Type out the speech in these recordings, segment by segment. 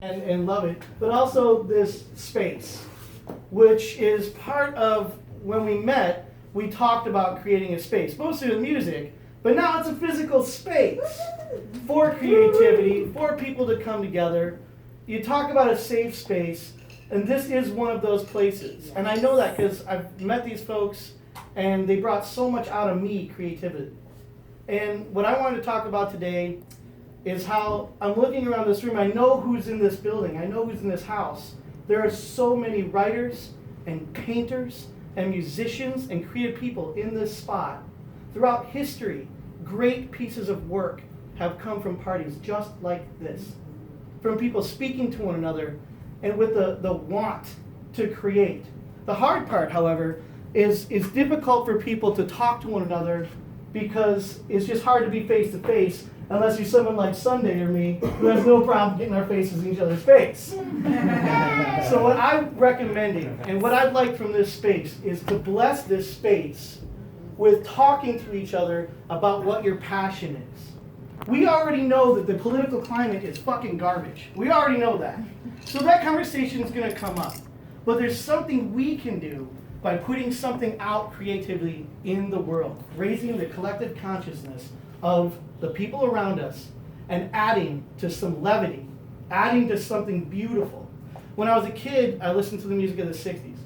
and love it, but also this space, which is part of when we met, we talked about creating a space, mostly with music, but now it's a physical space for creativity, for people to come together. You talk about a safe space, and this is one of those places. And I know that because I've met these folks, and they brought so much out of me, creativity. And what I wanted to talk about today is how I'm looking around this room. I know who's in this building. I know who's in this house. There are so many writers and painters and musicians and creative people in this spot. Throughout history, great pieces of work have come from parties just like this. From people speaking to one another and with the want to create. The hard part, however, is difficult for people to talk to one another because it's just hard to be face to face unless you're someone like Sandi or me who has no problem getting our faces in each other's face. So what I'm recommending and what I'd like from this space is to bless this space with talking to each other about what your passion is. We already know that the political climate is fucking garbage. We already know that. So that conversation is going to come up. But there's something we can do by putting something out creatively in the world, raising the collective consciousness of the people around us and adding to some levity, adding to something beautiful. When I was a kid, I listened to the music of the 60s.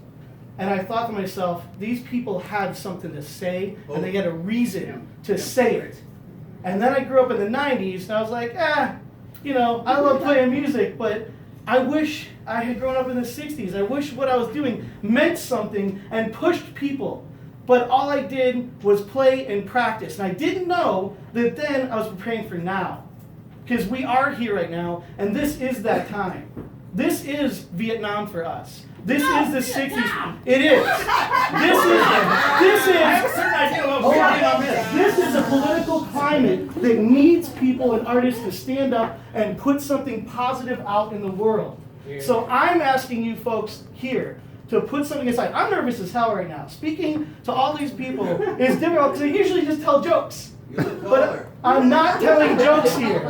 And I thought to myself, these people had something to say, and they had a reason to say it. And then I grew up in the 90s, and I was like, I love playing music, but I wish I had grown up in the 60s. I wish what I was doing meant something and pushed people. But all I did was play and practice. And I didn't know that then I was preparing for now. Because we are here right now, and this is that time. This is Vietnam for us. This is the 60s. It is. This is a political climate that needs people and artists to stand up and put something positive out in the world. So I'm asking you folks here to put something aside. I'm nervous as hell right now. Speaking to all these people is difficult because I usually just tell jokes. But I'm not telling jokes here.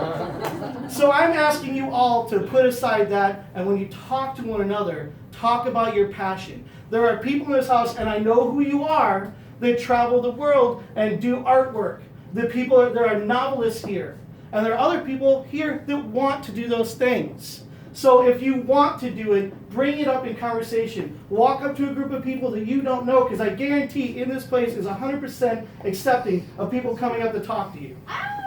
So I'm asking you all to put aside that, and when you talk to one another, talk about your passion. There are people in this house, and I know who you are, that travel the world and do artwork. There are novelists here, and there are other people here that want to do those things. So if you want to do it, bring it up in conversation. Walk up to a group of people that you don't know, because I guarantee in this place is 100% accepting of people coming up to talk to you.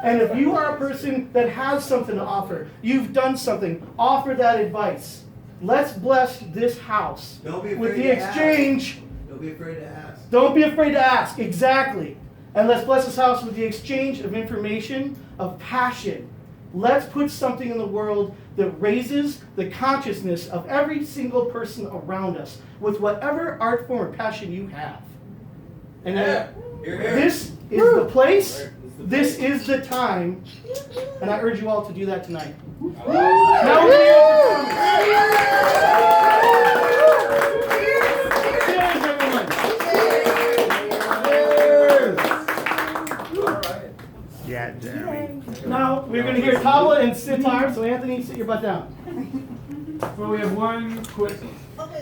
And if you are a person that has something to offer, you've done something, offer that advice. Let's bless this house with the exchange. Don't be afraid to ask. Don't be afraid to ask, exactly. And let's bless this house with the exchange of information, of passion. Let's put something in the world that raises the consciousness of every single person around us with whatever art form or passion you have. And this is the place, this is the time, and I urge you all to do that tonight. Now Now we're going to hear tabla and sitar, so Anthony, sit your butt down. Well, we have one quick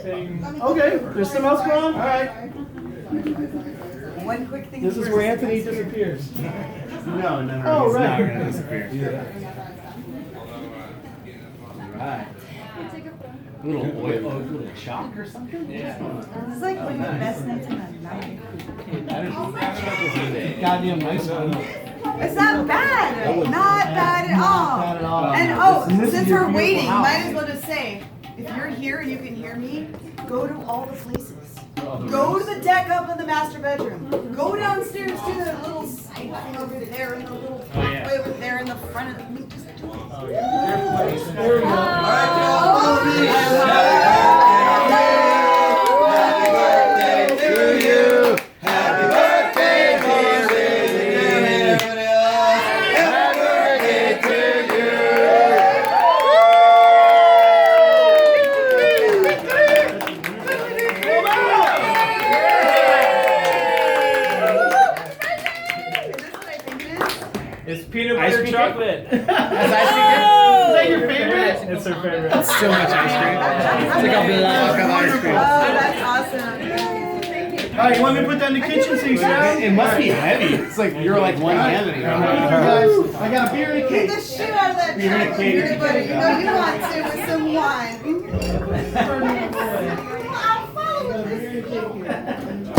thing. Okay, there's something else going on? All right. One quick thing. This is where Anthony disappears. No, Oh, he's right. not going to disappear. Right. Little chalk or something? Yeah. This is like one of the best nights in the night. Goddamn nice one. It's not bad. Not bad at all. Not at all. And since we're waiting, might as well just say, if you're here and you can hear me, go to all the places. Go to the deck up in the master bedroom. Go downstairs to the little side thing over there and the little pathway over there in the front of the There we go. Happy birthday to you. Happy birthday, dear Lily. Happy birthday to you. It's peanut butter cream? chocolate. Is that your favorite? It's her favorite. So much ice cream. It's like a block of ice cream. Oh, that's awesome. All right, you want me to put that in the kitchen so you see? It must be heavy. It's like you're like one hand in Guys, I got a beer and a Get cake. the shit out of that You're gonna chocolate cake. peanut butter. You know you want to with some wine.